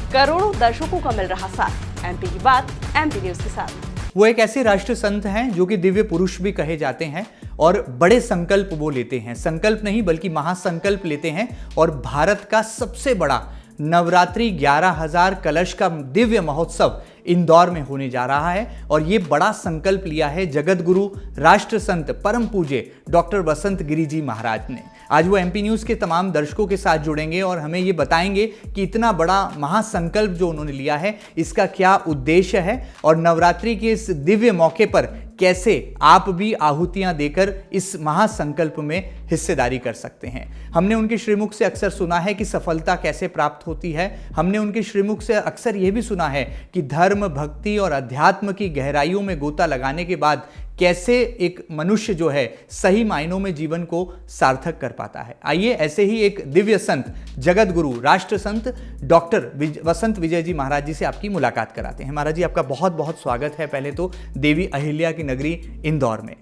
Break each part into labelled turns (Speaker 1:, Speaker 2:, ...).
Speaker 1: करोड़ों दर्शकों का मिल रहा साथ। एमपी की बात एमपी न्यूज के साथ।
Speaker 2: वो एक ऐसे राष्ट्र संत हैं जो कि दिव्य पुरुष भी कहे जाते हैं और बड़े संकल्प वो लेते हैं। संकल्प नहीं बल्कि महासंकल्प लेते हैं और भारत का सबसे बड़ा नवरात्रि 11,000 कलश का दिव्य महोत्सव इंदौर में होने जा रहा है। और ये बड़ा संकल्प लिया है जगत गुरु राष्ट्र संत परम पूज्य डॉक्टर वसंत गिरि जी महाराज ने। आज वो एमपी न्यूज़ के तमाम दर्शकों के साथ जुड़ेंगे और हमें ये बताएंगे कि इतना बड़ा महासंकल्प जो उन्होंने लिया है इसका क्या उद्देश्य है और नवरात्रि के इस दिव्य मौके पर कैसे आप भी आहुतियां देकर इस महासंकल्प में हिस्सेदारी कर सकते हैं। हमने उनके श्रीमुख से अक्सर सुना है कि सफलता कैसे प्राप्त होती है। हमने उनके श्रीमुख से अक्सर यह भी सुना है कि धर्म, भक्ति और अध्यात्म की गहराइयों में गोता लगाने के बाद कैसे एक मनुष्य जो है सही मायनों में जीवन को सार्थक कर पाता है। आइए ऐसे ही एक दिव्य संत, जगत गुरु राष्ट्र संत डॉक्टर वसंत विजय जी महाराज जी से आपकी मुलाकात कराते हैं। महाराज जी, आपका बहुत बहुत स्वागत है पहले तो देवी अहिल्या की नगरी इंदौर में।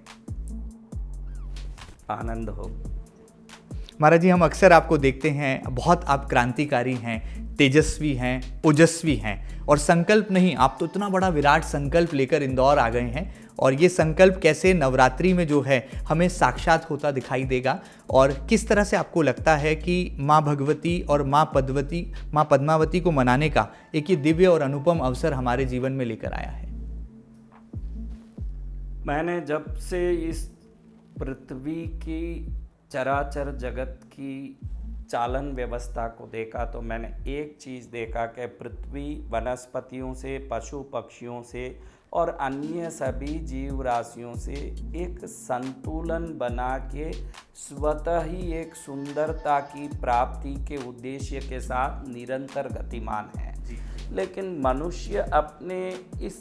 Speaker 3: आनंद हो।
Speaker 2: महाराज जी, हम अक्सर आपको देखते हैं, बहुत आप क्रांतिकारी हैं, तेजस्वी हैं, ओजस्वी हैं और संकल्प नहीं, आप तो इतना बड़ा विराट संकल्प लेकर इंदौर आ गए हैं और ये संकल्प कैसे नवरात्रि में जो है हमें साक्षात होता दिखाई देगा और किस तरह से आपको लगता है कि माँ भगवती और माँ पद्मावती को मनाने का एक ये दिव्य और अनुपम अवसर हमारे जीवन में लेकर आया है।
Speaker 3: मैंने जब से इस पृथ्वी की चराचर जगत की चालन व्यवस्था को देखा तो मैंने एक चीज़ देखा कि पृथ्वी वनस्पतियों से, पशु पक्षियों से और अन्य सभी जीव राशियों से एक संतुलन बना के स्वतः ही एक सुंदरता की प्राप्ति के उद्देश्य के साथ निरंतर गतिमान है। लेकिन मनुष्य अपने इस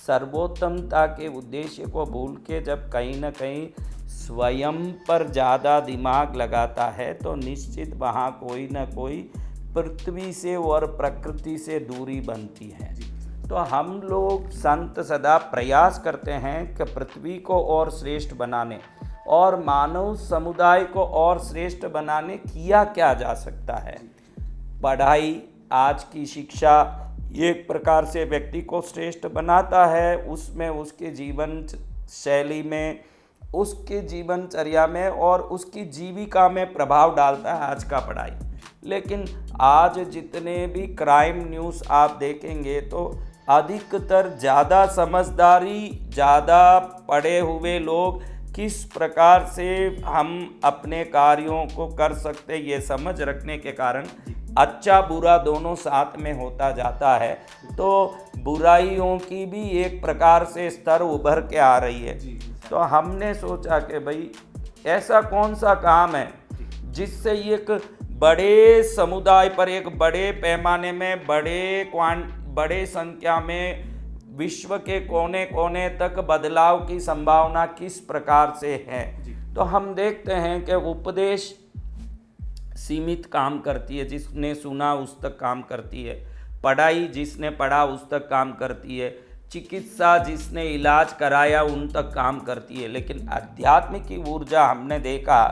Speaker 3: सर्वोत्तमता के उद्देश्य को भूल के जब कहीं ना कहीं स्वयं पर ज़्यादा दिमाग लगाता है तो निश्चित वहाँ कोई ना कोई पृथ्वी से और प्रकृति से दूरी बनती है। तो हम लोग संत सदा प्रयास करते हैं कि पृथ्वी को और श्रेष्ठ बनाने और मानव समुदाय को और श्रेष्ठ बनाने किया क्या जा सकता है। पढ़ाई, आज की शिक्षा एक प्रकार से व्यक्ति को श्रेष्ठ बनाता है, उसमें उसके जीवन शैली में, उसके जीवनचर्या में और उसकी जीविका में प्रभाव डालता है आज का पढ़ाई। लेकिन आज जितने भी क्राइम न्यूज़ आप देखेंगे तो अधिकतर ज़्यादा समझदारी, ज़्यादा पढ़े हुए लोग किस प्रकार से हम अपने कार्यों को कर सकते ये समझ रखने के कारण अच्छा बुरा दोनों साथ में होता जाता है। तो बुराइयों की भी एक प्रकार से स्तर उभर के आ रही है। तो हमने सोचा कि भाई ऐसा कौन सा काम है जिससे एक बड़े समुदाय पर, एक बड़े पैमाने में, बड़े संख्या में विश्व के कोने कोने तक बदलाव की संभावना किस प्रकार से है। तो हम देखते हैं कि उपदेश सीमित काम करती है, जिसने सुना उस तक काम करती है। पढ़ाई जिसने पढ़ा उस तक काम करती है। चिकित्सा जिसने इलाज कराया उन तक काम करती है। लेकिन अध्यात्म की ऊर्जा हमने देखा,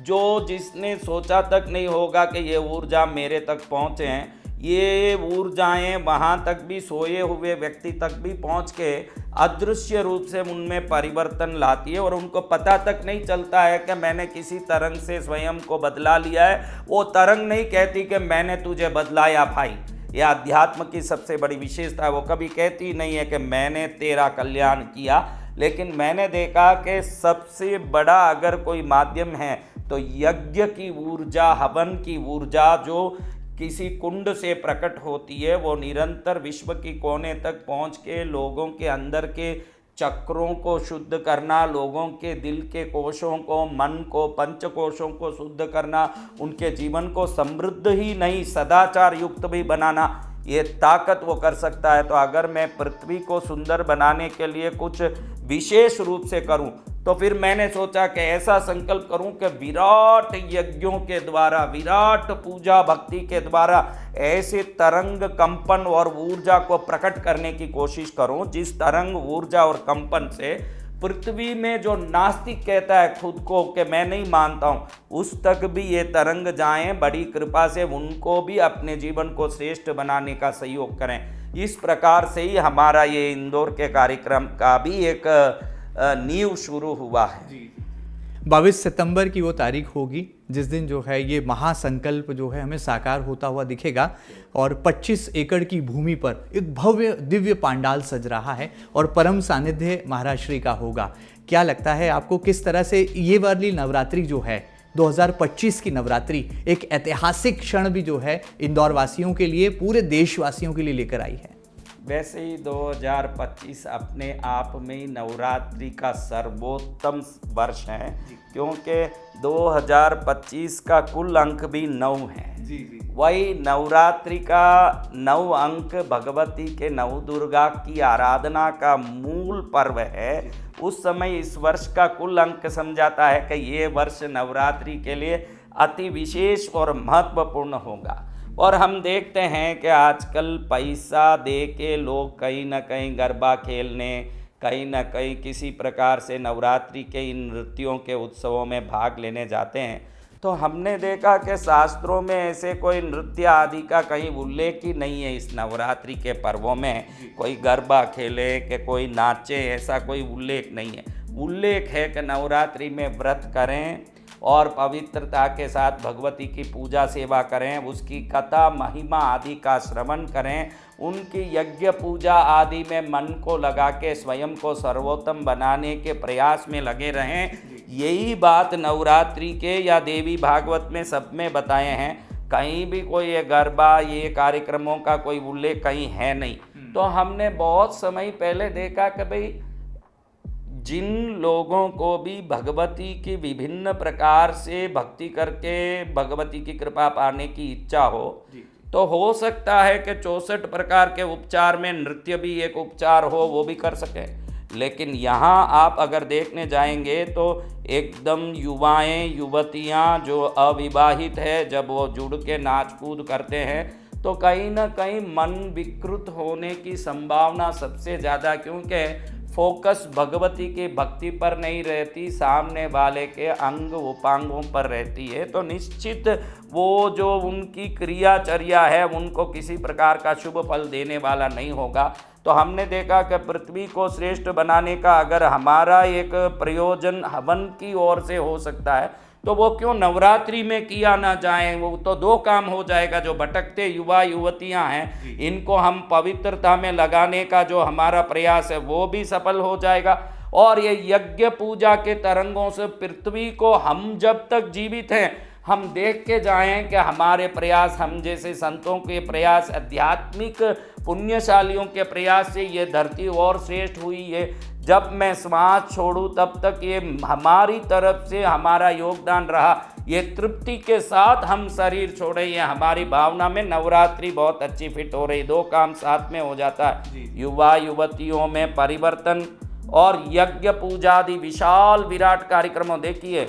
Speaker 3: जो जिसने सोचा तक नहीं होगा कि ये ऊर्जा मेरे तक पहुँचे हैं, ये ऊर्जाएं वहाँ तक भी, सोए हुए व्यक्ति तक भी पहुँच के अदृश्य रूप से उनमें परिवर्तन लाती है और उनको पता तक नहीं चलता है कि मैंने किसी तरंग से स्वयं को बदला लिया है। वो तरंग नहीं कहती कि मैंने तुझे बदलाया भाई। यह अध्यात्म की सबसे बड़ी विशेषता है। वो कभी कहती नहीं है कि मैंने तेरा कल्याण किया। लेकिन मैंने देखा कि सबसे बड़ा अगर कोई माध्यम है तो यज्ञ की ऊर्जा, हवन की ऊर्जा जो किसी कुंड से प्रकट होती है, वो निरंतर विश्व की कोने तक पहुंच के लोगों के अंदर के चक्रों को शुद्ध करना, लोगों के दिल के कोशों को, मन को, पंच कोशों को शुद्ध करना, उनके जीवन को समृद्ध ही नहीं सदाचार युक्त भी बनाना, ये ताकत वो कर सकता है। तो अगर मैं पृथ्वी को सुंदर बनाने के लिए कुछ विशेष रूप से करूं तो फिर मैंने सोचा कि ऐसा संकल्प करूं कि विराट यज्ञों के द्वारा, विराट पूजा भक्ति के द्वारा ऐसे तरंग, कंपन और ऊर्जा को प्रकट करने की कोशिश करूं जिस तरंग, ऊर्जा और कंपन से पृथ्वी में जो नास्तिक कहता है खुद को कि मैं नहीं मानता हूँ, उस तक भी ये तरंग जाएं, बड़ी कृपा से उनको भी अपने जीवन को श्रेष्ठ बनाने का सहयोग करें। इस प्रकार से ही हमारा ये इंदौर के कार्यक्रम का भी एक नींव शुरू हुआ है।
Speaker 2: 22 सितंबर की वो तारीख होगी जिस दिन जो है ये महासंकल्प जो है हमें साकार होता हुआ दिखेगा और 25 एकड़ की भूमि पर एक भव्य दिव्य पांडाल सज रहा है और परम सानिध्य महाराज श्री का होगा। क्या लगता है आपको, किस तरह से ये वाली नवरात्रि जो है 2025 की नवरात्रि एक ऐतिहासिक क्षण भी जो है इंदौर वासियों के लिए, पूरे देशवासियों के लिए लेकर आई है?
Speaker 3: वैसे ही 2025 अपने आप में ही नवरात्रि का सर्वोत्तम वर्ष है, क्योंकि 2025 का कुल अंक भी 9 है। वही नवरात्रि का 9 अंक भगवती के नव दुर्गा की आराधना का मूल पर्व है। उस समय इस वर्ष का कुल अंक समझाता है कि ये वर्ष नवरात्रि के लिए अति विशेष और महत्वपूर्ण होगा। और हम देखते हैं कि आजकल पैसा दे के लोग कहीं ना कहीं गरबा खेलने, कहीं ना कहीं किसी प्रकार से नवरात्रि के इन नृत्यों के उत्सवों में भाग लेने जाते हैं। तो हमने देखा कि शास्त्रों में ऐसे कोई नृत्य आदि का कहीं उल्लेख ही नहीं है। इस नवरात्रि के पर्वों में कोई गरबा खेले कि कोई नाचे, ऐसा कोई उल्लेख नहीं है। उल्लेख है कि नवरात्रि में व्रत करें और पवित्रता के साथ भगवती की पूजा सेवा करें, उसकी कथा महिमा आदि का श्रवण करें, उनकी यज्ञ पूजा आदि में मन को लगा के स्वयं को सर्वोत्तम बनाने के प्रयास में लगे रहें। यही बात नवरात्रि के या देवी भागवत में सब में बताए हैं। कहीं भी कोई ये गरबा, ये कार्यक्रमों का कोई उल्लेख कहीं है नहीं। तो हमने बहुत समय पहले देखा कि भाई जिन लोगों को भी भगवती की विभिन्न प्रकार से भक्ति करके भगवती की कृपा पाने की इच्छा हो, तो हो सकता है कि 64 प्रकार के उपचार में नृत्य भी एक उपचार हो, वो भी कर सकें। लेकिन यहाँ आप अगर देखने जाएंगे तो एकदम युवाएं, युवतियाँ जो अविवाहित है, जब वो जुड़ के नाच कूद करते हैं तो कहीं ना कहीं मन विकृत होने की संभावना सबसे ज़्यादा, क्योंकि फोकस भगवती की भक्ति पर नहीं रहती, सामने वाले के अंग उपांगों पर रहती है। तो निश्चित वो जो उनकी क्रियाचर्या है उनको किसी प्रकार का शुभ फल देने वाला नहीं होगा। तो हमने देखा कि पृथ्वी को श्रेष्ठ बनाने का अगर हमारा एक प्रयोजन हवन की ओर से हो सकता है, तो वो क्यों नवरात्रि में किया ना जाए। वो तो 2 काम हो जाएगा। जो भटकते युवा युवतियां हैं, इनको हम पवित्रता में लगाने का जो हमारा प्रयास है वो भी सफल हो जाएगा। और ये यज्ञ पूजा के तरंगों से पृथ्वी को हम जब तक जीवित हैं हम देख के जाएं कि हमारे प्रयास, हम जैसे संतों के प्रयास, आध्यात्मिक पुण्यशालियों के प्रयास से ये धरती और श्रेष्ठ हुई है। जब मैं श्वास छोड़ूं तब तक ये हमारी तरफ से हमारा योगदान रहा। ये तृप्ति के साथ हम शरीर छोड़े, ये हमारी भावना में नवरात्रि बहुत अच्छी फिट हो रही। 2 काम साथ में हो जाता है, युवा युवतियों में परिवर्तन और यज्ञ पूजा आदि विशाल विराट कार्यक्रमों। देखिए,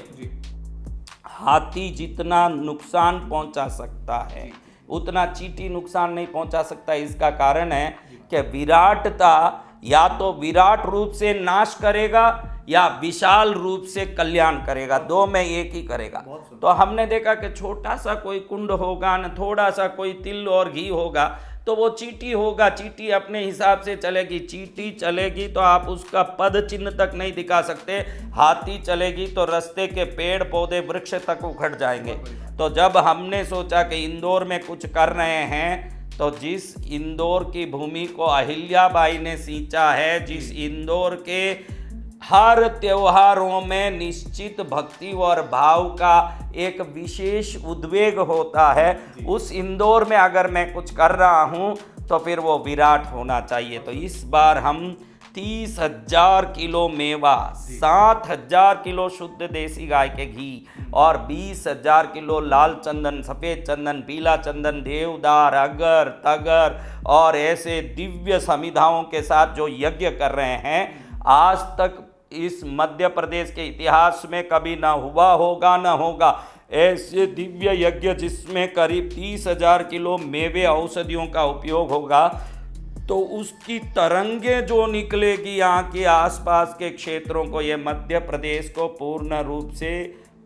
Speaker 3: हाथी जितना नुकसान पहुंचा सकता है उतना चींटी नुकसान नहीं पहुंचा सकता। इसका कारण है कि विराटता या तो विराट रूप से नाश करेगा या विशाल रूप से कल्याण करेगा, 2 में एक ही करेगा। तो हमने देखा कि छोटा सा कोई कुंड होगा न, थोड़ा सा कोई तिल और घी होगा तो वो चींटी होगा। चींटी अपने हिसाब से चलेगी, चींटी चलेगी तो आप उसका पद चिन्ह तक नहीं दिखा सकते। हाथी चलेगी तो रास्ते के पेड़ पौधे वृक्ष तक उखड़ जाएंगे। तो जब हमने सोचा कि इंदौर में कुछ कर रहे हैं, तो जिस इंदौर की भूमि को अहिल्याबाई ने सींचा है, जिस इंदौर के हर त्योहारों में निश्चित भक्ति और भाव का एक विशेष उद्वेग होता है, उस इंदौर में अगर मैं कुछ कर रहा हूं तो फिर वो विराट होना चाहिए। तो इस बार हम 30,000 किलो मेवा, 7,000 किलो शुद्ध देसी गाय के घी और 20,000 किलो लाल चंदन, सफ़ेद चंदन, पीला चंदन, देवदार, अगर, तगर और ऐसे दिव्य समिधाओं के साथ जो यज्ञ कर रहे हैं, आज तक इस मध्य प्रदेश के इतिहास में कभी ना हुआ होगा ना होगा। ऐसे दिव्य यज्ञ जिसमें करीब 30,000 किलो मेवे औषधियों का उपयोग होगा, तो उसकी तरंगें जो निकलेगी यहाँ के आसपास के क्षेत्रों को, ये मध्य प्रदेश को पूर्ण रूप से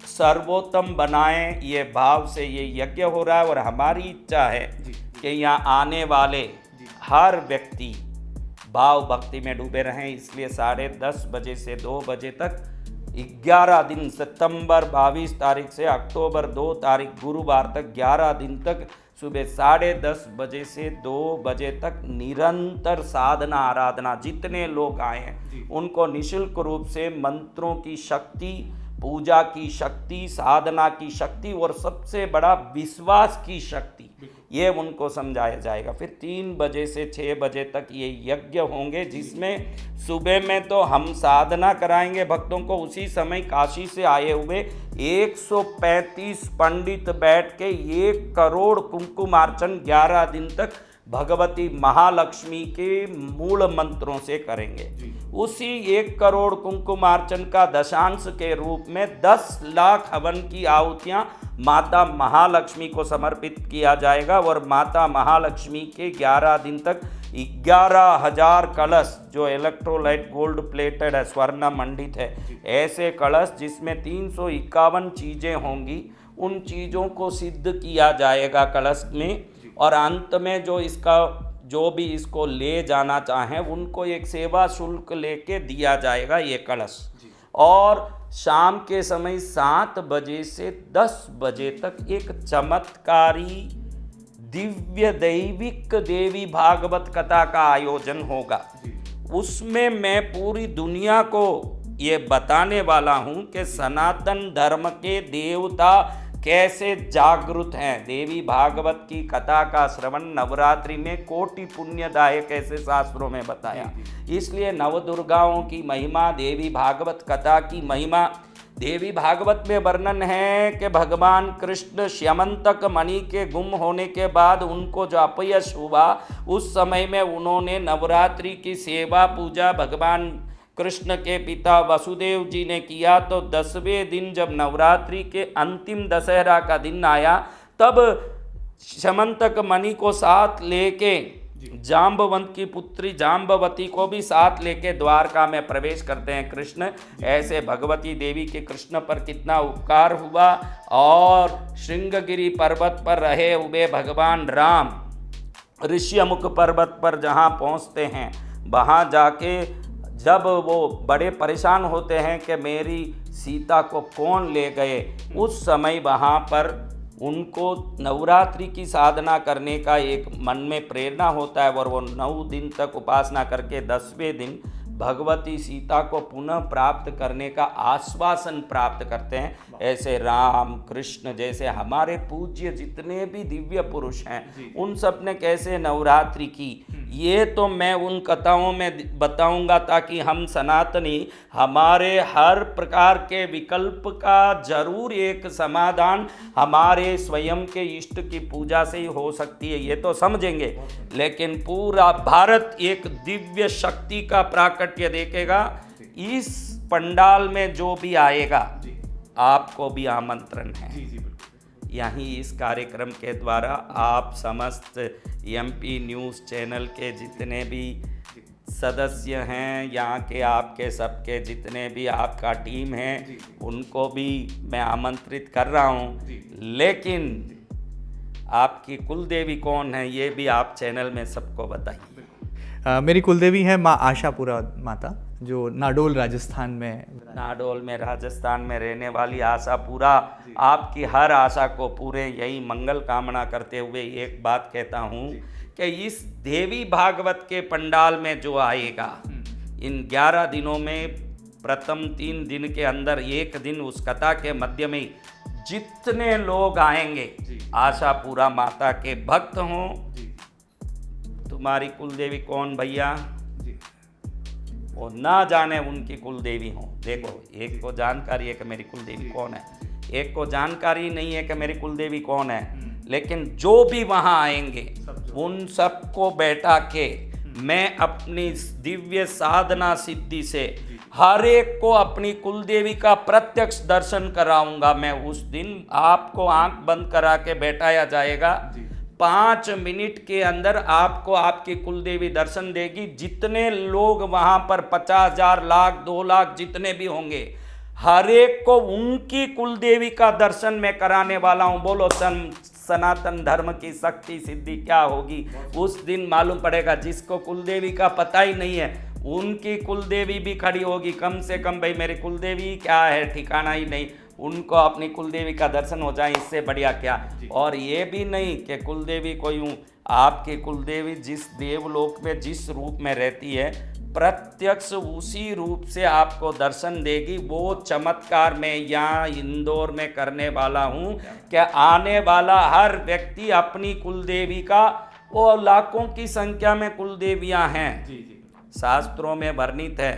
Speaker 3: सर्वोत्तम बनाएं, ये भाव से ये यज्ञ हो रहा है। और हमारी इच्छा है कि यहाँ आने वाले हर व्यक्ति भाव भक्ति में डूबे रहें। इसलिए 10:30 बजे से 2 बजे तक 11 दिन, सितंबर 22 तारीख से अक्टूबर 2 तारीख गुरुवार तक 11 दिन तक सुबह 10:30 बजे से 2 बजे तक निरंतर साधना आराधना। जितने लोग आए हैं उनको निःशुल्क रूप से मंत्रों की शक्ति, पूजा की शक्ति, साधना की शक्ति और सबसे बड़ा विश्वास की शक्ति, ये उनको समझाया जाएगा। फिर 3 बजे से 6 बजे तक ये यज्ञ होंगे, जिसमें सुबह में तो हम साधना कराएंगे भक्तों को। उसी समय काशी से आए हुए 135 पंडित बैठ के 1 करोड़ कुमकुमार्चन 11 दिन तक भगवती महालक्ष्मी के मूल मंत्रों से करेंगे। उसी 1 करोड़ कुमकुमार्चन का दशांश के रूप में 10 लाख हवन की आहुतियां माता महालक्ष्मी को समर्पित किया जाएगा। और माता महालक्ष्मी के 11 दिन तक 11,000 कलश, जो इलेक्ट्रोलाइट गोल्ड प्लेटेड है, स्वर्ण मंडित है, ऐसे कलश जिसमें 351 चीज़ें होंगी, उन चीज़ों को सिद्ध किया जाएगा कलश में। और अंत में जो भी इसको ले जाना चाहें उनको एक सेवा शुल्क लेके दिया जाएगा ये कलश। और शाम के समय 7 बजे से 10 बजे तक एक चमत्कारी दिव्य दैविक देवी भागवत कथा का आयोजन होगा। उसमें मैं पूरी दुनिया को ये बताने वाला हूँ कि सनातन धर्म के देवता कैसे जागृत हैं। देवी भागवत की कथा का श्रवण नवरात्रि में कोटि पुण्यदायक, ऐसे शास्त्रों में बताया। इसलिए नवदुर्गाओं की महिमा, देवी भागवत कथा की महिमा। देवी भागवत में वर्णन है कि भगवान कृष्ण श्यमंतक मणि के गुम होने के बाद उनको जो अपयश हुआ, उस समय में उन्होंने नवरात्रि की सेवा पूजा भगवान कृष्ण के पिता वसुदेव जी ने किया। तो 10वें दिन जब नवरात्रि के अंतिम दशहरा का दिन आया, तब श्यमंतक मणि को साथ लेके जाम्बवंत की पुत्री जाम्बवती को भी साथ लेके द्वारका में प्रवेश करते हैं कृष्ण। ऐसे भगवती देवी के कृष्ण पर कितना उपकार हुआ। और श्रृंगगिरी पर्वत पर रहे हुए भगवान राम ऋष्यमुख पर्वत पर जहाँ पहुँचते हैं, वहाँ जाके जब वो बड़े परेशान होते हैं कि मेरी सीता को कौन ले गए, उस समय वहाँ पर उनको नवरात्रि की साधना करने का एक मन में प्रेरणा होता है। और वो 9 दिन तक उपासना करके 10वें दिन भगवती सीता को पुनः प्राप्त करने का आश्वासन प्राप्त करते हैं। ऐसे राम कृष्ण जैसे हमारे पूज्य जितने भी दिव्य पुरुष हैं, उन सब ने कैसे नवरात्रि की, ये तो मैं उन कथाओं में बताऊंगा, ताकि हम सनातनी हमारे हर प्रकार के विकल्प का जरूर एक समाधान हमारे स्वयं के इष्ट की पूजा से ही हो सकती है, ये तो समझेंगे। लेकिन पूरा भारत एक दिव्य शक्ति का प्राकट्य देखेगा। इस पंडाल में जो भी आएगा, आपको भी आमंत्रण है। यहीं इस कार्यक्रम के द्वारा आप समस्त एमपी न्यूज़ चैनल के जितने भी सदस्य हैं, यहाँ के आपके सबके जितने भी आपका टीम है, उनको भी मैं आमंत्रित कर रहा हूँ। लेकिन आपकी कुलदेवी कौन है, ये भी आप चैनल में सबको बताइए।
Speaker 2: मेरी कुलदेवी है माँ आशापुरा माता, जो नाडोल राजस्थान में
Speaker 3: राजस्थान में रहने वाली आशापुरा। आपकी हर आशा को पूरे यही मंगल कामना करते हुए एक बात कहता हूँ कि इस देवी भागवत के पंडाल में जो आएगा, इन 11 दिनों में प्रथम 3 दिन के अंदर एक दिन उस कथा के मध्य में जितने लोग आएंगे, आशापुरा माता के भक्त हों। तुम्हारी कुलदेवी कौन भैया, वो ना जाने उनकी कुलदेवी हो। देखो, एक को जानकारी है कि मेरी कुलदेवी कौन है, एक को जानकारी नहीं है कि मेरी कुलदेवी कौन है। लेकिन जो भी वहाँ आएंगे उन सबको बैठा के मैं अपनी दिव्य साधना सिद्धि से हर एक को अपनी कुलदेवी का प्रत्यक्ष दर्शन कराऊंगा। मैं उस दिन आपको आंख बंद करा के बैठाया जाएगा, 5 मिनट के अंदर आपको आपकी कुलदेवी दर्शन देगी। जितने लोग वहां पर 50,000 लाख 2 लाख जितने भी होंगे, हर एक को उनकी कुलदेवी का दर्शन मैं कराने वाला हूं। बोलो सनातन धर्म की शक्ति सिद्धि क्या होगी उस दिन मालूम पड़ेगा। जिसको कुलदेवी का पता ही नहीं है उनकी कुलदेवी भी खड़ी होगी। कम से कम भाई मेरी कुलदेवी क्या है ठिकाना ही नहीं, उनको अपनी कुलदेवी का दर्शन हो जाए, इससे बढ़िया क्या। और ये भी नहीं कि कुलदेवी को यूं, आपकी कुलदेवी जिस देवलोक में जिस रूप में रहती है प्रत्यक्ष उसी रूप से आपको दर्शन देगी। वो चमत्कार मैं यहाँ इंदौर में करने वाला हूँ कि आने वाला हर व्यक्ति अपनी कुलदेवी का, वो लाखों की संख्या में कुलदेवियाँ हैं, शास्त्रों में वर्णित है।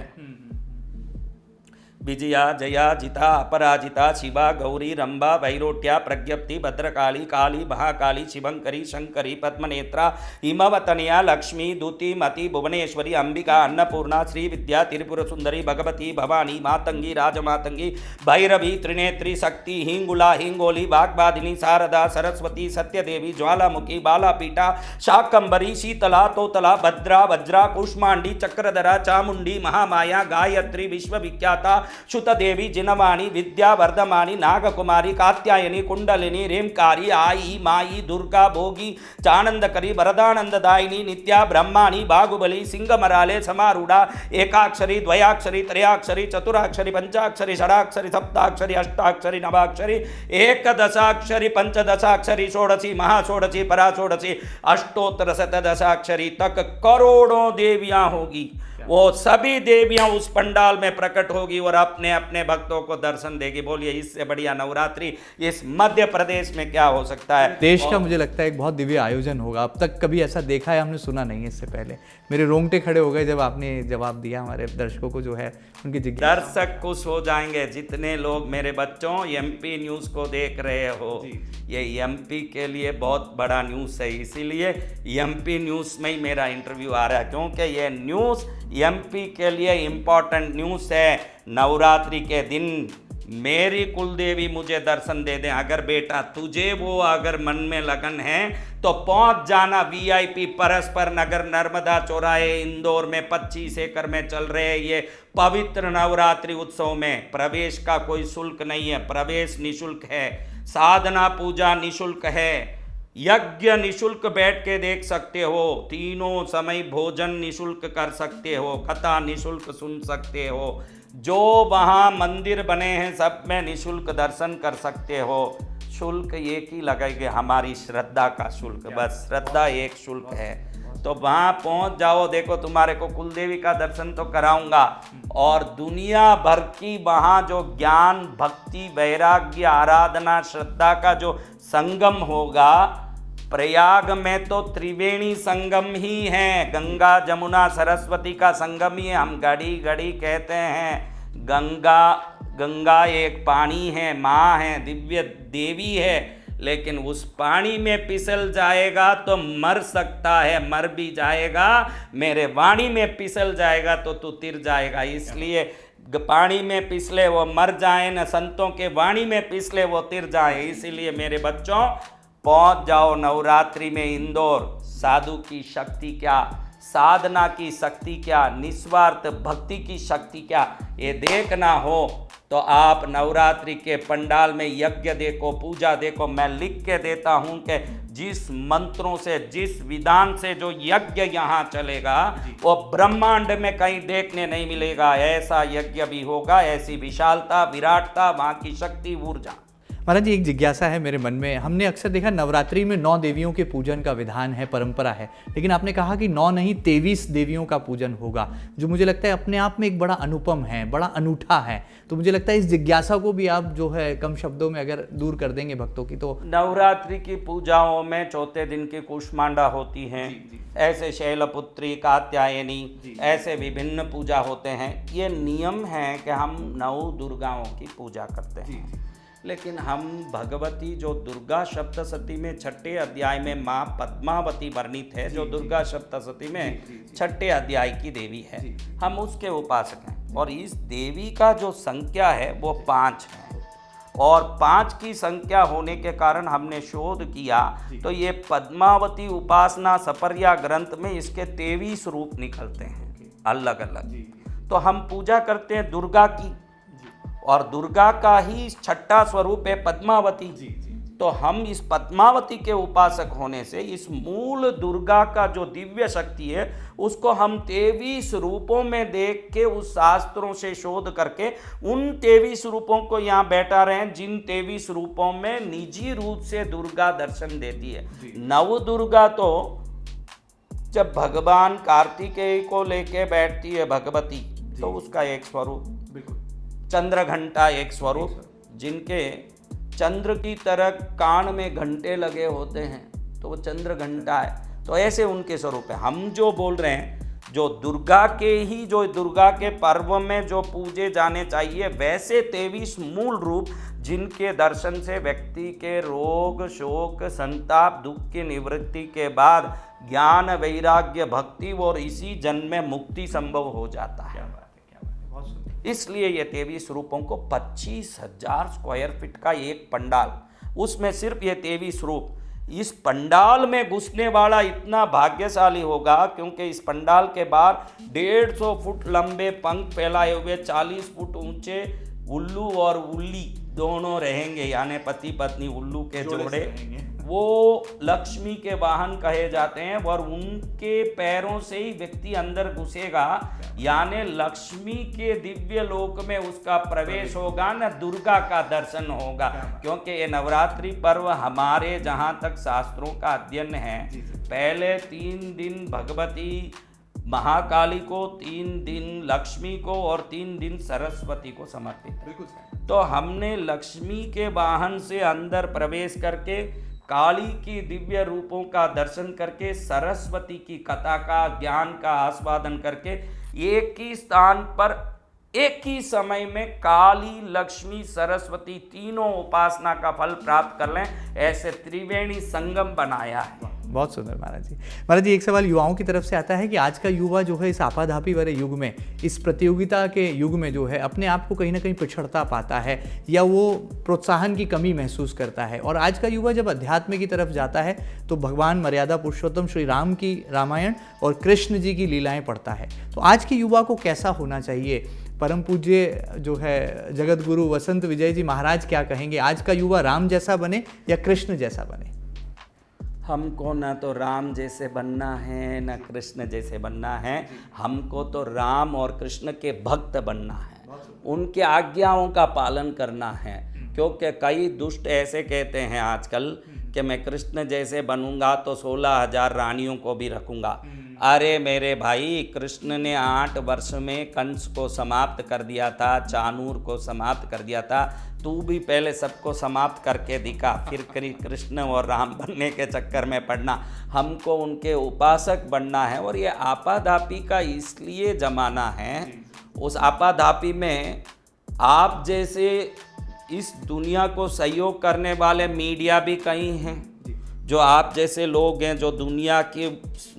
Speaker 3: विजया जया जिता अपराजिता शिवा गौरी रंभा वैरोट्या प्रज्ञप्ति भद्रकाली काली महाकाली शिवंकरी शंकरी पद्मनेत्रा हिमवतनया लक्ष्मी दूती मति भुवनेश्वरी अंबिका अन्नपूर्णा श्री विद्या त्रिपुर सुंदरी भगवती भवानी मातंगी राजमातंगी भैरवी त्रिनेत्री शक्ति हिंगुला हिंगोली वाग्वादिनी शारदा सरस्वती सत्यदेवी ज्वालामुखी बालापीठा शाकंबरी शीतला तोतला भद्रा वज्रा कुष्मांडी चक्रधरा चामुंडी महामाया गायत्री विश्वविख्याता शुतदेवी जिनवाणी विद्या वर्धमानी नागकुमारी कात्यायनी कुंडलिनी रेमकारी आई माई दुर्गा भोगी चानंदकरी वरदानंददायिनी नित्या ब्रह्माणी बाहुबली सिंहमराले समारूढ़ा एकाक्षरी द्वयाक्षरी त्रयाक्षरी चतुराक्षरी पंचाक्षरी षडाक्षरी सप्ताक्षरी अष्टाक्षरी नवाक्षरी एकदशाक्षरी पंचदशाक्षरी षोडशी महाषोडशी पराषोडशी अष्टोत्तर शतदशाक्षरी तक करोड़ों देवियां होगी। वो सभी देवियां उस पंडाल में प्रकट होगी और अपने अपने भक्तों को दर्शन देगी। बोलिए इससे बढ़िया नवरात्रि इस मध्य प्रदेश में क्या हो सकता है।
Speaker 2: देश का मुझे लगता है एक बहुत दिव्य आयोजन होगा। अब तक कभी ऐसा देखा है हमने सुना नहीं है इससे पहले। मेरे रोंगटे खड़े हो गए जब आपने जवाब दिया। हमारे दर्शकों को जो है उनकी जिज्ञासा,
Speaker 3: दर्शक खुश हो जाएंगे। जितने लोग मेरे बच्चों एमपी न्यूज को देख रहे हो, ये एमपी के लिए बहुत बड़ा न्यूज़ है, इसीलिए एमपी न्यूज़ में ही मेरा इंटरव्यू आ रहा है, क्योंकि ये न्यूज़ एमपी के लिए इम्पोर्टेंट न्यूज़ है। नवरात्रि के दिन मेरी कुलदेवी मुझे दर्शन दे दें। अगर बेटा तुझे वो अगर मन में लगन है तो पहुंच जाना वीआईपी परस्पर नगर नर्मदा चौराहे इंदौर में 25 एकड़ में चल रहे ये पवित्र नवरात्रि उत्सव में। प्रवेश का कोई शुल्क नहीं है, प्रवेश निशुल्क है, साधना पूजा निशुल्क है, यज्ञ निशुल्क बैठ के देख सकते हो, तीनों समय भोजन निशुल्क कर सकते हो, कथा निशुल्क सुन सकते हो, जो वहाँ मंदिर बने हैं सब में निशुल्क दर्शन कर सकते हो। शुल्क एक ही लगेगा, हमारी श्रद्धा का शुल्क, बस श्रद्धा एक शुल्क है। तो वहाँ पहुँच जाओ। देखो तुम्हारे को कुलदेवी का दर्शन तो कराऊंगा और दुनिया भर की वहाँ जो ज्ञान भक्ति वैराग्य आराधना श्रद्धा का जो संगम होगा, प्रयाग में तो त्रिवेणी संगम ही है, गंगा जमुना सरस्वती का संगम ही है। हम घड़ी घड़ी कहते हैं गंगा एक पानी है, माँ है, दिव्य देवी है, लेकिन उस पानी में फिसल जाएगा तो मर सकता है, मर भी जाएगा। मेरे वाणी में फिसल जाएगा तो तू तिर जाएगा। इसलिए पानी में फिसले वो मर जाए, न संतों के वाणी में फिसले वो तिर जाए। इसीलिए मेरे बच्चों पहुंच जाओ नवरात्रि में इंदौर। साधु की शक्ति क्या, साधना की शक्ति क्या, निस्वार्थ भक्ति की शक्ति क्या, ये देखना हो तो आप नवरात्रि के पंडाल में यज्ञ देखो, पूजा देखो। मैं लिख के देता हूँ कि जिस मंत्रों से जिस विधान से जो यज्ञ यहाँ चलेगा वो ब्रह्मांड में कहीं देखने नहीं मिलेगा। ऐसा यज्ञ भी होगा, ऐसी विशालता विराटता, वहाँ की शक्ति ऊर्जा।
Speaker 2: महाराज जी एक जिज्ञासा है मेरे मन में। हमने अक्सर देखा नवरात्रि में 9 देवियों के पूजन का विधान है, परंपरा है, लेकिन आपने कहा कि 9 नहीं 23 देवियों का पूजन होगा, जो मुझे लगता है अपने आप में एक बड़ा अनुपम है, बड़ा अनूठा है। तो मुझे लगता है इस जिज्ञासा को भी आप जो है कम शब्दों में अगर दूर कर देंगे भक्तों की तो।
Speaker 3: नवरात्रि की पूजाओं में चौथे दिन की कुष्मांडा होती है, ऐसे शैलपुत्री कात्यायनी, ऐसे विभिन्न पूजा होते हैं। ये नियम है कि हम 9 दुर्गाओं की पूजा करते हैं, लेकिन हम भगवती जो दुर्गा सप्तशती में 6ठे अध्याय में माँ पद्मावती वर्णित है, जो दुर्गा सप्तशती में 6ठे अध्याय की देवी है, हम उसके उपासक हैं। और इस देवी का जो संख्या है वो 5 है और 5 की संख्या होने के कारण हमने शोध किया तो ये पद्मावती उपासना सपर्या ग्रंथ में इसके 23 रूप निकलते हैं अलग अलग। तो हम पूजा करते हैं दुर्गा की, और दुर्गा का ही छठा स्वरूप है पद्मावती। तो हम इस पद्मावती के उपासक होने से इस मूल दुर्गा का जो दिव्य शक्ति है उसको हम 23 रूपों में देख के उस शास्त्रों से शोध करके उन 23 रूपों को यहाँ बैठा रहे हैं, जिन 23 रूपों में निजी रूप से दुर्गा दर्शन देती है। नव दुर्गा तो जब भगवान कार्तिकेय को लेके बैठती है भगवती, तो उसका एक स्वरूप, चंद्र घंटा एक स्वरूप, जिनके चंद्र की तरह कान में घंटे लगे होते हैं तो वो चंद्र घंटा है। तो ऐसे उनके स्वरूप है। हम जो बोल रहे हैं जो दुर्गा के ही, जो दुर्गा के पर्व में जो पूजे जाने चाहिए वैसे 23 मूल रूप, जिनके दर्शन से व्यक्ति के रोग शोक संताप दुख की निवृत्ति के बाद ज्ञान वैराग्य भक्ति और इसी जन्म में मुक्ति संभव हो जाता है। इसलिए ये 23 रूपों को 25,000 स्क्वायर फीट का एक पंडाल, उसमें सिर्फ ये 23 रूप, इस पंडाल में घुसने वाला इतना भाग्यशाली होगा क्योंकि इस पंडाल के बाहर 150 फुट लंबे पंख फैलाए हुए 40 फुट ऊंचे उल्लू और उल्ली दोनों रहेंगे, यानी पति पत्नी उल्लू के जोड़े। वो लक्ष्मी के वाहन कहे जाते हैं और उनके पैरों से ही व्यक्ति अंदर घुसेगा, यानी लक्ष्मी के दिव्य लोक में उसका प्रवेश होगा, न दुर्गा का दर्शन होगा। क्योंकि ये नवरात्रि पर्व हमारे जहाँ तक शास्त्रों का अध्ययन है, पहले 3 दिन भगवती महाकाली को, 3 दिन लक्ष्मी को और 3 दिन सरस्वती को समर्पित है। तो हमने लक्ष्मी के वाहन से अंदर प्रवेश करके काली की दिव्य रूपों का दर्शन करके सरस्वती की कथा का ज्ञान का आस्वादन करके एक ही स्थान पर एक ही समय में काली लक्ष्मी सरस्वती तीनों उपासना का फल प्राप्त कर लें, ऐसे त्रिवेणी संगम बनाया है।
Speaker 2: बहुत सुंदर महाराज जी। महाराज जी, एक सवाल युवाओं की तरफ से आता है कि आज का युवा जो है इस आपाधापी वाले युग में, इस प्रतियोगिता के युग में जो है अपने आप को कहीं ना कहीं पिछड़ता पाता है या वो प्रोत्साहन की कमी महसूस करता है, और आज का युवा जब अध्यात्म की तरफ जाता है तो भगवान मर्यादा पुरुषोत्तम श्री राम की रामायण और कृष्ण जी की लीलाएं पढ़ता है। तो आज के युवा को कैसा होना चाहिए? परम पूज्य जो है जगत गुरु वसंत विजय जी महाराज क्या कहेंगे? आज का युवा राम जैसा बने या कृष्ण जैसा बने?
Speaker 3: हमको ना तो राम जैसे बनना है ना कृष्ण जैसे बनना है, हमको तो राम और कृष्ण के भक्त बनना है, उनके आज्ञाओं का पालन करना है। क्योंकि कई दुष्ट ऐसे कहते हैं आजकल कि मैं कृष्ण जैसे बनूंगा तो 16,000 रानियों को भी रखूंगा। अरे मेरे भाई, कृष्ण ने 8 वर्ष में कंस को समाप्त कर दिया था, चाणूर को समाप्त कर दिया था। तू भी पहले सबको समाप्त करके दिखा, फिर कृष्ण और राम बनने के चक्कर में पड़ना। हमको उनके उपासक बनना है। और ये आपाधापी का इसलिए जमाना है, उस आपाधापी में आप जैसे इस दुनिया को सहयोग करने वाले मीडिया भी कई हैं, जो आप जैसे लोग हैं जो दुनिया की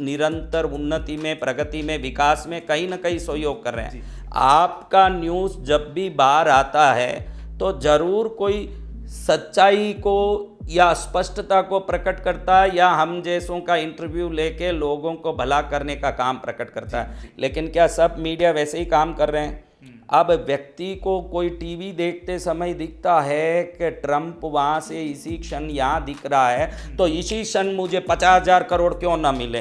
Speaker 3: निरंतर उन्नति में, प्रगति में, विकास में कहीं ना कहीं सहयोग कर रहे हैं। आपका न्यूज़ जब भी बाहर आता है तो ज़रूर कोई सच्चाई को या स्पष्टता को प्रकट करता है, या हम जैसों का इंटरव्यू लेके लोगों को भला करने का काम प्रकट करता है। लेकिन क्या सब मीडिया वैसे ही काम कर रहे हैं? अब व्यक्ति को कोई टीवी देखते समय दिखता है कि ट्रंप वहाँ से इसी क्षण यहाँ दिख रहा है, तो इसी क्षण मुझे 50,000 करोड़ क्यों ना मिले?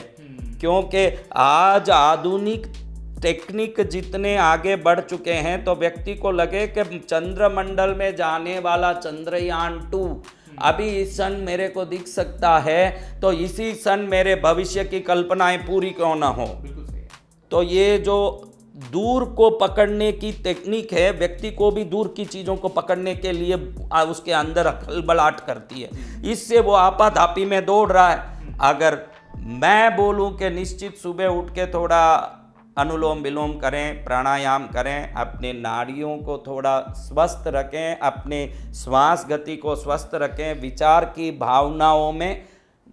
Speaker 3: क्योंकि आज आधुनिक टेक्निक जितने आगे बढ़ चुके हैं तो व्यक्ति को लगे कि चंद्रमंडल में जाने वाला चंद्रयान 2 अभी इस क्षण मेरे को दिख सकता है, तो इसी क्षण मेरे भविष्य की कल्पनाएं पूरी क्यों ना हो। तो ये जो दूर को पकड़ने की टेक्निक है, व्यक्ति को भी दूर की चीज़ों को पकड़ने के लिए उसके अंदर खलबलाहट करती है, इससे वो आपाधापी में दौड़ रहा है। अगर मैं बोलूं कि निश्चित सुबह उठ के थोड़ा अनुलोम विलोम करें, प्राणायाम करें, अपने नाड़ियों को थोड़ा स्वस्थ रखें, अपने श्वास गति को स्वस्थ रखें, विचार की भावनाओं में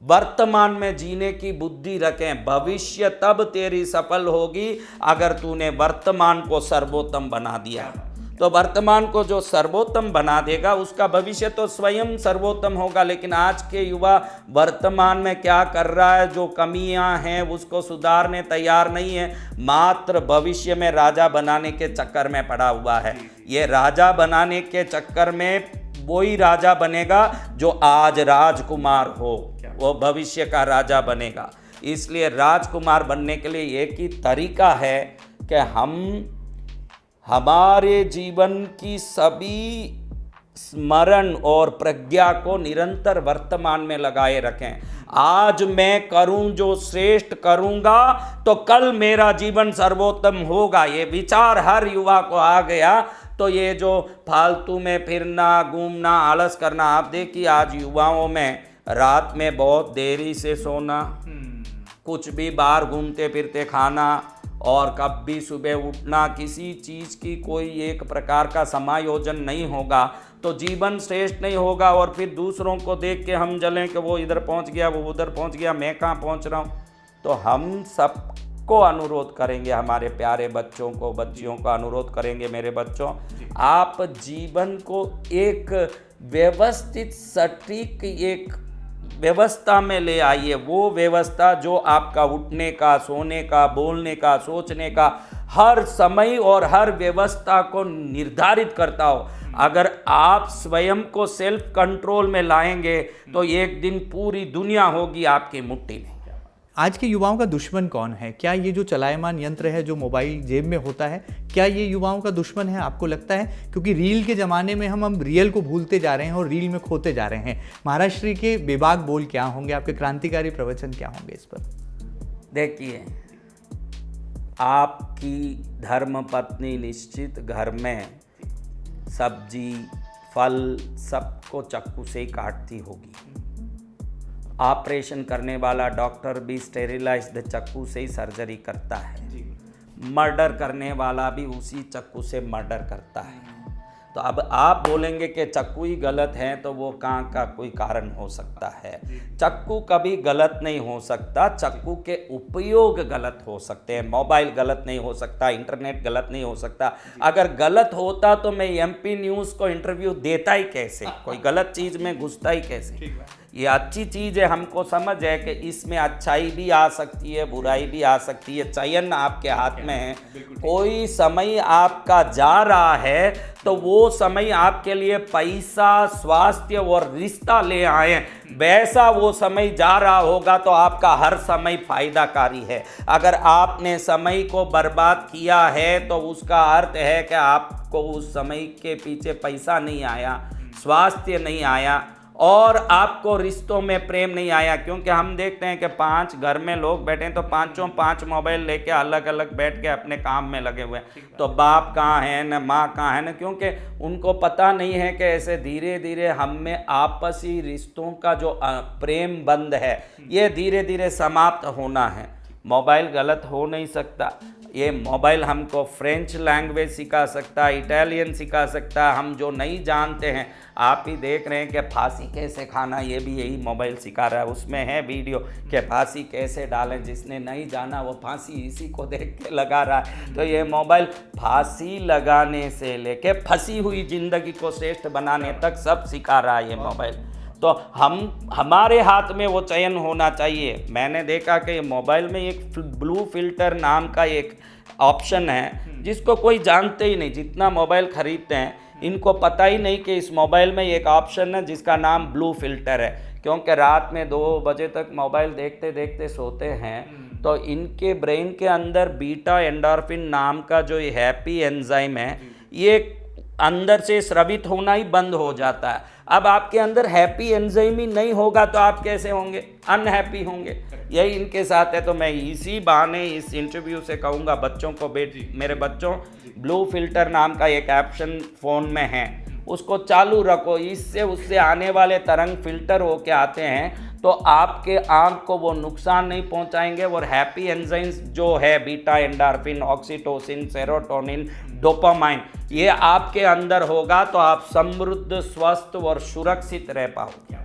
Speaker 3: वर्तमान में जीने की बुद्धि रखें, भविष्य तब तेरी सफल होगी अगर तूने वर्तमान को सर्वोत्तम बना दिया। तो वर्तमान को जो सर्वोत्तम बना देगा उसका भविष्य तो स्वयं सर्वोत्तम होगा। लेकिन आज के युवा वर्तमान में क्या कर रहा है, जो कमियां हैं उसको सुधारने तैयार नहीं है, मात्र भविष्य में राजा बनाने के चक्कर में पड़ा हुआ है। ये राजा बनाने के चक्कर में वही राजा बनेगा जो आज राजकुमार हो, वो भविष्य का राजा बनेगा। इसलिए राजकुमार बनने के लिए एक ही तरीका है कि हम हमारे जीवन की सभी स्मरण और प्रज्ञा को निरंतर वर्तमान में लगाए रखें। आज मैं करूं जो श्रेष्ठ करूंगा तो कल मेरा जीवन सर्वोत्तम होगा। ये विचार हर युवा को आ गया तो ये जो फालतू में फिरना, घूमना, आलस करना, आप देखिए आज युवाओं में रात में बहुत देरी से सोना, कुछ भी बाहर घूमते फिरते खाना और कभी सुबह उठना, किसी चीज़ की कोई एक प्रकार का समायोजन नहीं होगा तो जीवन श्रेष्ठ नहीं होगा। और फिर दूसरों को देख के हम जलें कि वो इधर पहुंच गया, वो उधर पहुंच गया, मैं कहाँ पहुंच रहा हूं। तो हम सबको अनुरोध करेंगे, हमारे प्यारे बच्चों को, बच्चियों को अनुरोध करेंगे, मेरे बच्चों आप जीवन को एक व्यवस्थित सटीक एक व्यवस्था में ले आइए। वो व्यवस्था जो आपका उठने का, सोने का, बोलने का, सोचने का हर समय और हर व्यवस्था को निर्धारित करता हो। अगर आप स्वयं को सेल्फ कंट्रोल में लाएंगे तो एक दिन पूरी दुनिया होगी आपकी मुट्ठी में।
Speaker 2: आज के युवाओं का दुश्मन कौन है? क्या ये जो चलायमान यंत्र है, जो मोबाइल जेब में होता है, क्या ये युवाओं का दुश्मन है? आपको लगता है? क्योंकि रील के ज़माने में हम रियल को भूलते जा रहे हैं और रील में खोते जा रहे हैं। महाराष्ट्र के बेबाक बोल क्या होंगे? आपके क्रांतिकारी प्रवचन क्या होंगे इस पर?
Speaker 3: देखिए, आपकी धर्मपत्नी निश्चित घर में सब्जी, फल सबको चाकू से ही काटती होगी। ऑपरेशन करने वाला डॉक्टर भी स्टेरिलाइज्ड चाकू से ही सर्जरी करता है। मर्डर करने वाला भी उसी चाकू से मर्डर करता है। तो अब आप बोलेंगे कि चाकू ही गलत है, तो वो कहाँ का कोई कारण हो सकता है? चाकू कभी गलत नहीं हो सकता, चाकू के उपयोग गलत हो सकते हैं। मोबाइल गलत नहीं हो सकता, इंटरनेट गलत नहीं हो सकता। अगर गलत होता तो मैं एमपी न्यूज़ को इंटरव्यू देता ही कैसे? कोई गलत चीज़ में घुसता ही कैसे? ये अच्छी चीज़ है, हमको समझ है कि इसमें अच्छाई भी आ सकती है, बुराई भी आ सकती है। चयन आपके हाथ में है। कोई समय आपका जा रहा है तो वो समय आपके लिए पैसा, स्वास्थ्य और रिश्ता ले आए, वैसा वो समय जा रहा होगा तो आपका हर समय फायदाकारी है। अगर आपने समय को बर्बाद किया है तो उसका अर्थ है कि आपको उस समय के पीछे पैसा नहीं आया, स्वास्थ्य नहीं आया और आपको रिश्तों में प्रेम नहीं आया। क्योंकि हम देखते हैं कि 5 घर में लोग बैठे हैं तो पांचों 5 मोबाइल लेके अलग अलग बैठ के अपने काम में लगे हुए हैं। तो बाप कहाँ है न माँ कहाँ है न, क्योंकि उनको पता नहीं है कि ऐसे धीरे धीरे हम में आपसी रिश्तों का जो प्रेम बंध है ये धीरे धीरे समाप्त होना है। मोबाइल गलत हो नहीं सकता। ये मोबाइल हमको फ्रेंच लैंग्वेज सिखा सकता है, इटालियन सिखा सकता है। हम जो नहीं जानते हैं, आप ही देख रहे हैं कि फांसी कैसे खाना, ये भी यही मोबाइल सिखा रहा है। उसमें है वीडियो कि फांसी कैसे डालें, जिसने नहीं जाना वो फांसी इसी को देख के लगा रहा है। तो ये मोबाइल फांसी लगाने से लेके फंसी हुई ज़िंदगी को श्रेष्ठ बनाने तक सब सिखा रहा है ये मोबाइल। तो हमारे हाथ में वो चयन होना चाहिए। मैंने देखा कि मोबाइल में एक ब्लू फिल्टर नाम का एक ऑप्शन है जिसको कोई जानते ही नहीं। जितना मोबाइल खरीदते हैं इनको पता ही नहीं कि इस मोबाइल में एक ऑप्शन है जिसका नाम ब्लू फिल्टर है। क्योंकि रात में 2 बजे तक मोबाइल देखते देखते सोते हैं तो इनके ब्रेन के अंदर बीटा एंडोर्फिन नाम का जो ये हैप्पी एंजाइम है ये अंदर से स्रावित होना ही बंद हो जाता है। अब आपके अंदर हैप्पी एंजाइम ही नहीं होगा तो आप कैसे होंगे? अनहैप्पी होंगे। यही इनके साथ है। तो मैं इसी बहाने इस इंटरव्यू से कहूँगा बच्चों को, मेरे बच्चों, ब्लू फिल्टर नाम का एक ऑप्शन फ़ोन में है, उसको चालू रखो। इससे उससे आने वाले तरंग फिल्टर होके आते हैं तो आपके आँख को वो नुकसान नहीं पहुंचाएंगे। और हैप्पी एंजाइम्स जो है beta endorphin, oxytocin, serotonin, dopamine, ये आपके अंदर होगा तो आप समृद्ध, स्वस्थ और सुरक्षित रह पाओगे।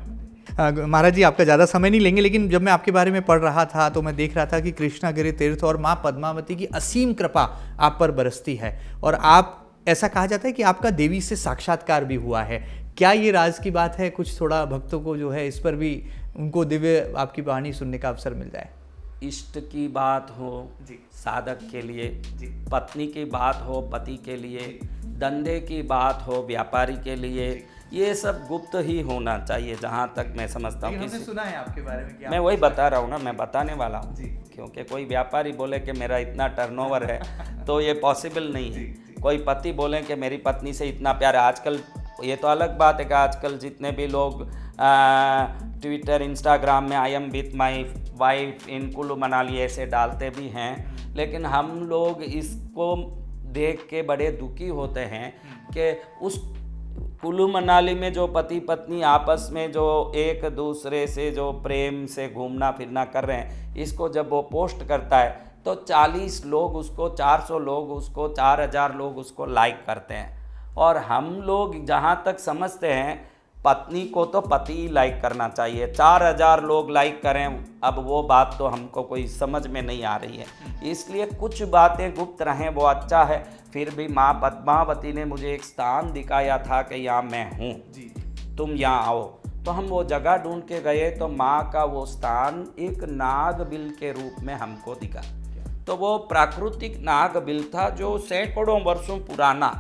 Speaker 2: महाराज जी, आपका ज़्यादा समय नहीं लेंगे, लेकिन जब मैं आपके बारे में पढ़ रहा था तो मैं देख रहा था कि कृष्णागिरि तीर्थ और माँ पद्मावती की असीम कृपा आप पर बरसती है और आप ऐसा कहा जाता है कि आपका देवी से साक्षात्कार भी हुआ है, क्या ये राज की बात है? कुछ थोड़ा भक्तों को जो है इस पर भी उनको दिव्य आपकी वाणी सुनने का अवसर मिल जाए।
Speaker 3: इष्ट की बात हो साधक के लिए, पत्नी की बात हो पति के लिए, धंधे की बात हो व्यापारी के लिए, ये सब गुप्त ही होना चाहिए जहाँ तक मैं समझता हूँ।
Speaker 2: हमने सुना है आपके बारे में कि
Speaker 3: मैं वही बता रहा हूँ ना, मैं बताने वाला हूँ, क्योंकि कोई व्यापारी बोले कि मेरा इतना टर्नओवर है तो ये पॉसिबल नहीं है। कोई पति बोले कि मेरी पत्नी से इतना प्यार है। आजकल ये तो अलग बात है कि आजकल जितने भी लोग ट्विटर इंस्टाग्राम में I am with my wife इन कुल्लू मनाली ऐसे डालते भी हैं, लेकिन हम लोग इसको देख के बड़े दुखी होते हैं कि उस कुल्लू मनाली में जो पति पत्नी आपस में जो एक दूसरे से जो प्रेम से घूमना फिरना कर रहे हैं, इसको जब वो पोस्ट करता है तो 40 लोग उसको, 400 लोग उसको, 4000 लोग उसको लाइक करते हैं। और हम लोग जहाँ तक समझते हैं पत्नी को तो पति ही लाइक करना चाहिए, 4000 लोग लाइक करें, अब वो बात तो हमको कोई समझ में नहीं आ रही है। इसलिए कुछ बातें गुप्त रहें वो अच्छा है। फिर भी माँ पद्मावती ने मुझे एक स्थान दिखाया था कि यहाँ मैं हूँ, तुम यहाँ आओ। तो हम वो जगह ढूंढ के गए तो माँ का वो स्थान एक नागबिल के रूप में हमको दिखा। तो वो प्राकृतिक नागबिल था जो सैकड़ों वर्षों पुराना,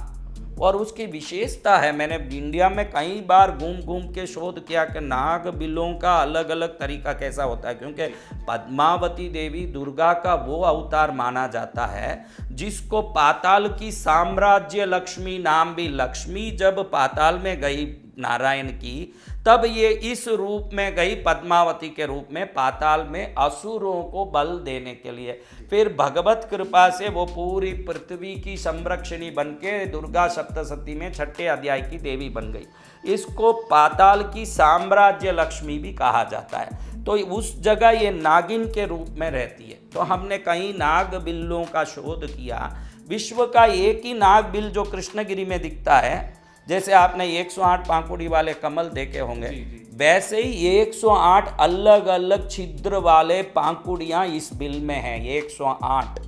Speaker 3: और उसकी विशेषता है, मैंने इंडिया में कई बार घूम घूम के शोध किया कि नाग बिलों का अलग अलग तरीका कैसा होता है, क्योंकि पद्मावती देवी दुर्गा का वो अवतार माना जाता है जिसको पाताल की साम्राज्य लक्ष्मी नाम भी, लक्ष्मी जब पाताल में गई नारायण की, तब ये इस रूप में गई पद्मावती के रूप में पाताल में असुरों को बल देने के लिए। फिर भगवत कृपा से वो पूरी पृथ्वी की संरक्षणी बन के दुर्गा सप्तशती में 6ठे अध्याय की देवी बन गई। इसको पाताल की साम्राज्य लक्ष्मी भी कहा जाता है। तो उस जगह ये नागिन के रूप में रहती है। तो हमने कई नाग बिल्लों का शोध किया। विश्व का एक ही नाग बिल जो कृष्णगिरी में दिखता है, जैसे आपने 108 पांकुड़ी वाले कमल देखे होंगे, वैसे ही 108 अलग अलग छिद्र वाले पांकुड़ियाँ इस बिल में हैं, 108।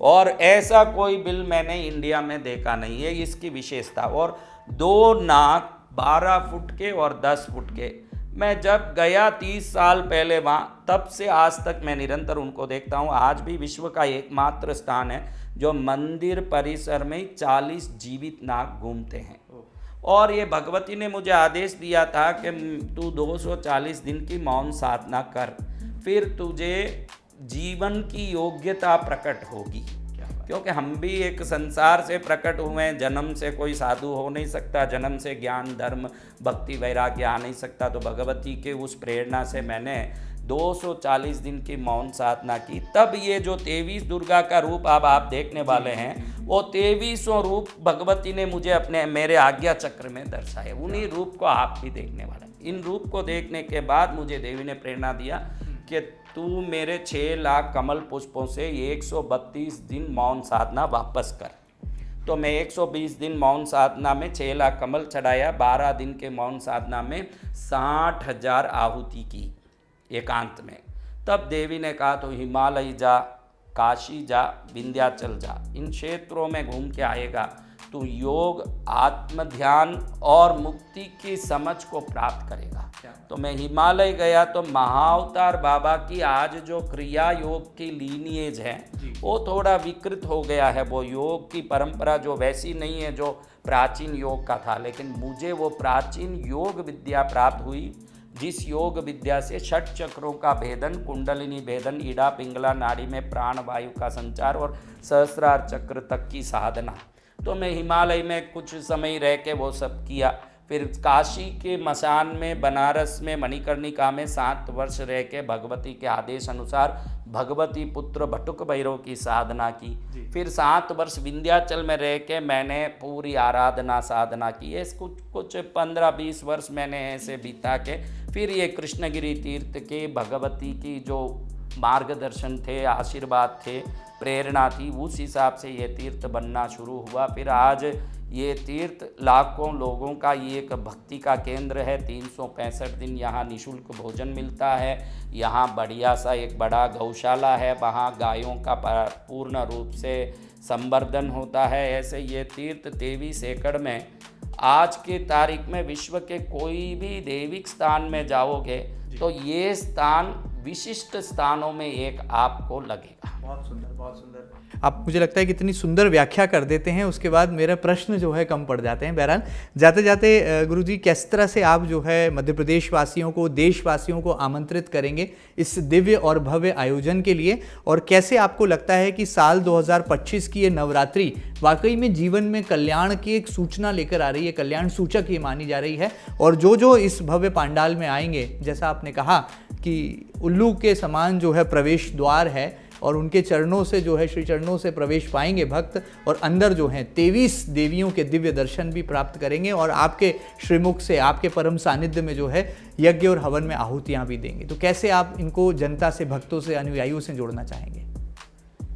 Speaker 3: और ऐसा कोई बिल मैंने इंडिया में देखा नहीं है, इसकी विशेषता। और 2 नाग 12 फुट के और 10 फुट के। मैं जब गया 30 साल पहले वहाँ, तब से आज तक मैं निरंतर उनको देखता हूँ। आज भी विश्व का एकमात्र स्थान है जो मंदिर परिसर में 40 जीवित नाग घूमते हैं। और ये भगवती ने मुझे आदेश दिया था कि तू 240 दिन की मौन साधना कर, फिर तुझे जीवन की योग्यता प्रकट होगी। क्योंकि हम भी एक संसार से प्रकट हुए हैं, जन्म से कोई साधु हो नहीं सकता, जन्म से ज्ञान धर्म भक्ति वैराग्य आ नहीं सकता। तो भगवती के उस प्रेरणा से मैंने 240 दिन की मौन साधना की। तब ये जो 23 दुर्गा का रूप अब आप देखने वाले हैं, वो 2300 रूप भगवती ने मुझे अपने मेरे आज्ञा चक्र में दर्शाए। उन्हीं रूप को आप भी देखने वाले हैं। इन रूप को देखने के बाद मुझे देवी ने प्रेरणा दिया कि तू मेरे 6 लाख कमल पुष्पों से 132 दिन मौन साधना वापस कर। तो मैं 120 दिन मौन साधना में 6 लाख कमल चढ़ाया, 12 दिन के मौन साधना में 60,000 आहुति की एकांत में। तब देवी ने कहा तो हिमालय जा, काशी जा, विंध्याचल जा, इन क्षेत्रों में घूम के आएगा तो योग, आत्म ध्यान और मुक्ति की समझ को प्राप्त करेगा। तो मैं हिमालय गया तो महाअवतार बाबा की आज जो क्रिया योग की लीनिएज है वो थोड़ा विकृत हो गया है। वो योग की परंपरा जो वैसी नहीं है जो प्राचीन योग का था, लेकिन मुझे वो प्राचीन योग विद्या प्राप्त हुई जिस योग विद्या से 6 चक्रों का भेदन, कुंडलिनी भेदन, ईड़ा पिंगला नाड़ी में प्राण वायु का संचार और सहस्रार चक्र तक की साधना। तो मैं हिमालय में कुछ समय रह के वो सब किया। फिर काशी के मसान में, बनारस में, मणिकर्णिका में 7 वर्ष रह के भगवती के आदेश अनुसार भगवती पुत्र बटुक भैरव की साधना की। फिर 7 वर्ष विंध्याचल में रह के मैंने पूरी आराधना साधना की है। कुछ 15-20 वर्ष मैंने ऐसे बिता के फिर ये कृष्णगिरी तीर्थ के भगवती की जो मार्गदर्शन थे, आशीर्वाद थे, प्रेरणा थी, उस हिसाब से ये तीर्थ बनना शुरू हुआ। फिर आज ये तीर्थ लाखों लोगों का ये एक भक्ति का केंद्र है। 365 दिन यहाँ निःशुल्क भोजन मिलता है। यहाँ बढ़िया सा एक बड़ा गौशाला है, वहाँ गायों का पूर्ण रूप से संवर्धन होता है। ऐसे ये तीर्थ 23 एकड़ में आज की तारीख में विश्व के कोई भी दैविक स्थान में जाओगे तो ये स्थान विशिष्ट स्थानों में एक आपको लगेगा।
Speaker 2: बहुत सुंदर, बहुत सुंदर। आप, मुझे लगता है कि इतनी सुंदर व्याख्या कर देते हैं, उसके बाद मेरा प्रश्न जो है कम पड़ जाते हैं। बहरहाल जाते जाते गुरुजी, किस तरह से आप जो है मध्य प्रदेश वासियों को, देशवासियों को आमंत्रित करेंगे इस दिव्य और भव्य आयोजन के लिए, और कैसे आपको लगता है कि साल 2025 की ये नवरात्रि वाकई में जीवन में कल्याण की एक सूचना लेकर आ रही है, कल्याण सूचक ये मानी जा रही है, और जो इस भव्य पांडाल में आएंगे, जैसा आपने कहा कि उल्लू के समान जो है प्रवेश द्वार है, और उनके चरणों से जो है, श्री चरणों से प्रवेश पाएंगे भक्त, और अंदर जो हैं 23 देवियों के दिव्य दर्शन भी प्राप्त करेंगे, और आपके श्रीमुख से, आपके परम सानिध्य में जो है यज्ञ और हवन में आहुतियाँ भी देंगे। तो कैसे आप इनको जनता से, भक्तों से, अनुयायियों से जोड़ना चाहेंगे?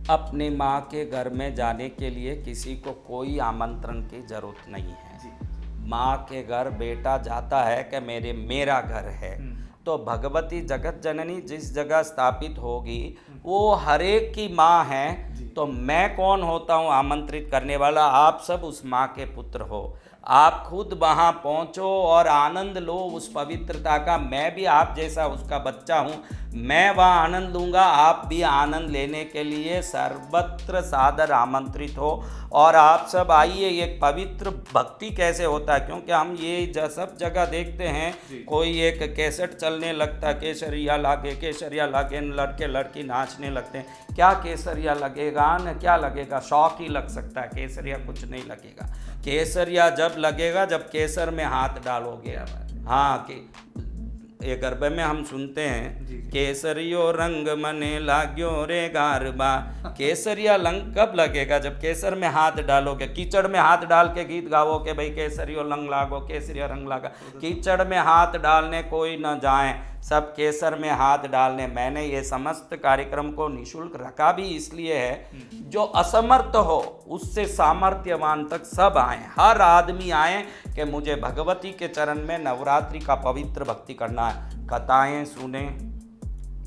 Speaker 3: अपने माँ के घर में जाने के लिए किसी को कोई आमंत्रण की जरूरत नहीं है। माँ के घर बेटा जाता है कि मेरा घर है, तो भगवती जगत जननी जिस जगह स्थापित होगी वो हर एक की माँ है। तो मैं कौन होता हूँ आमंत्रित करने वाला? आप सब उस माँ के पुत्र हो। आप खुद वहाँ पहुँचो और आनंद लो उस पवित्रता का। मैं भी आप जैसा उसका बच्चा हूँ, मैं वहाँ आनंद लूँगा। आप भी आनंद लेने के लिए सर्वत्र सादर आमंत्रित हो, और आप सब आइए। एक पवित्र भक्ति कैसे होता है, क्योंकि हम ये सब जगह देखते हैं, कोई एक कैसेट चलने लगता, केसरिया लागे, केसरिया लागे, लड़के लड़की नाचने लगते हैं। क्या केसरिया लगेगा न क्या लगेगा, शौक ही लग सकता है, केसरिया कुछ नहीं लगेगा। केसरिया जब लगेगा जब केसर में हाथ डालोगे। हाँ, कि ये गरबे में हम सुनते हैं, केसरियो रंग मने लाग्यो रे गारबा। केसरिया रंग कब लगेगा? जब केसर में हाथ डालोगे। कीचड़ में हाथ डाल के गीत गाओ कि भाई केसरियो रंग लागो, केसरिया रंग लागा। कीचड़ में हाथ डालने कोई न जाए, सब केसर में हाथ डालने। मैंने ये समस्त कार्यक्रम को निःशुल्क रखा भी इसलिए है, जो असमर्थ हो उससे सामर्थ्यवान तक सब आए, हर आदमी आए कि मुझे भगवती के चरण में नवरात्रि का पवित्र भक्ति करना है। कथाएं सुने,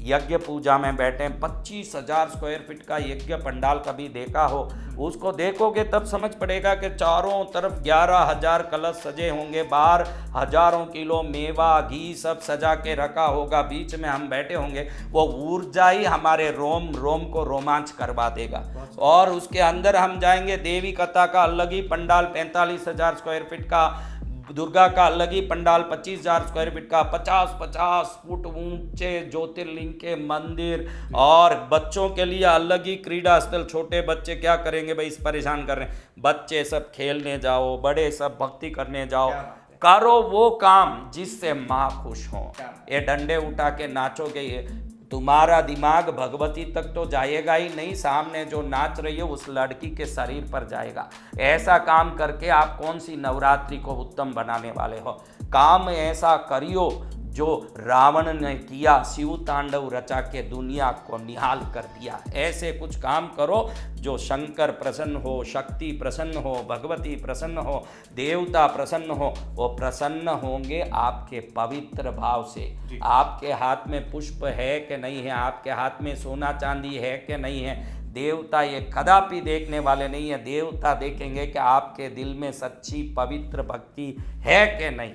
Speaker 3: यज्ञ पूजा में बैठे। 25,000 स्क्वायर फीट का यज्ञ पंडाल कभी देखा हो? उसको देखोगे तब समझ पड़ेगा कि चारों तरफ 11,000 कलश सजे होंगे, बाहर हजारों किलो मेवा घी सब सजा के रखा होगा, बीच में हम बैठे होंगे। वो ऊर्जा ही हमारे रोम रोम को रोमांच करवा देगा। और उसके अंदर हम जाएंगे, देवी कथा का अलग ही पंडाल 45,000 स्क्वायर फीट का, दुर्गा का अलग ही पंडाल 25,000 स्क्वायर फीट का, 50-50 फुट ऊंचे ज्योतिर्लिंग के मंदिर, और बच्चों के लिए अलग ही क्रीड़ा स्थल। छोटे बच्चे क्या करेंगे भाई, इस परेशान कर रहे हैं। बच्चे सब खेलने जाओ, बड़े सब भक्ति करने जाओ, करो वो काम जिससे माँ खुश हो। ये डंडे उठा के नाचोगे, ये तुम्हारा दिमाग भगवती तक तो जाएगा ही नहीं, सामने जो नाच रही है उस लड़की के शरीर पर जाएगा। ऐसा काम करके आप कौन सी नवरात्रि को उत्तम बनाने वाले हो? काम ऐसा करियो जो रावण ने किया, शिव तांडव रचा के दुनिया को निहाल कर दिया। ऐसे कुछ काम करो जो शंकर प्रसन्न हो, शक्ति प्रसन्न हो, भगवती प्रसन्न हो, देवता प्रसन्न हो। वो प्रसन्न होंगे आपके पवित्र भाव से। आपके हाथ में पुष्प है कि नहीं है, आपके हाथ में सोना चांदी है कि नहीं है, देवता ये कदापि देखने वाले नहीं है। देवता देखेंगे कि आपके दिल में सच्ची पवित्र भक्ति है कि नहीं।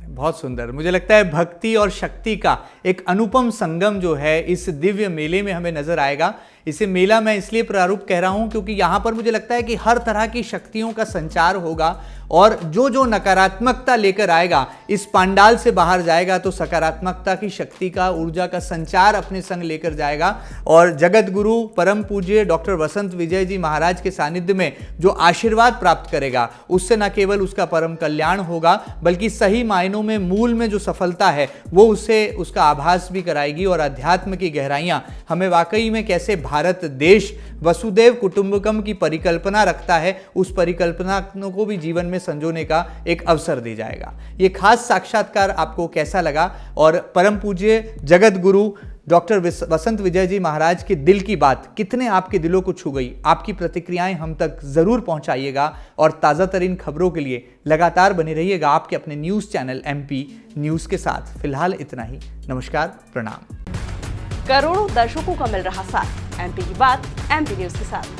Speaker 2: बहुत सुंदर। मुझे लगता है भक्ति और शक्ति का एक अनुपम संगम जो है इस दिव्य मेले में हमें नजर आएगा। इसे मेला मैं इसलिए प्रारूप कह रहा हूं क्योंकि यहाँ पर मुझे लगता है कि हर तरह की शक्तियों का संचार होगा, और जो नकारात्मकता लेकर आएगा इस पंडाल से बाहर जाएगा तो सकारात्मकता की शक्ति का, ऊर्जा का संचार अपने संग लेकर जाएगा। और जगत गुरु परम पूज्य डॉक्टर वसंत विजय जी महाराज के सानिध्य में जो आशीर्वाद प्राप्त करेगा, उससे न केवल उसका परम कल्याण होगा बल्कि सही मायनों में मूल में जो सफलता है वो उससे उसका आभास भी कराएगी। और अध्यात्म की गहराइयाँ हमें वाकई में कैसे भारत देश वसुदेव कुटुंबकम की परिकल्पना रखता है, उस परिकल्पना को भी जीवन में संजोने का एक अवसर दे जाएगा। ये खास साक्षात्कार आपको कैसा लगा? और परम पूज्य जगत गुरु डॉक्टर वसंत विजय जी महाराज के दिल की बात कितने आपके दिलों को छू गई, आपकी प्रतिक्रियाएं हम तक जरूर पहुंचाइएगा और ताज़ा तरीन खबरों के लिए लगातार बने रहिएगा आपके अपने न्यूज़ चैनल MP न्यूज़ के साथ। फिलहाल इतना ही, नमस्कार, प्रणाम।
Speaker 1: करोड़ों दर्शकों का मिल रहा साथ, MP की बात MP न्यूज के साथ।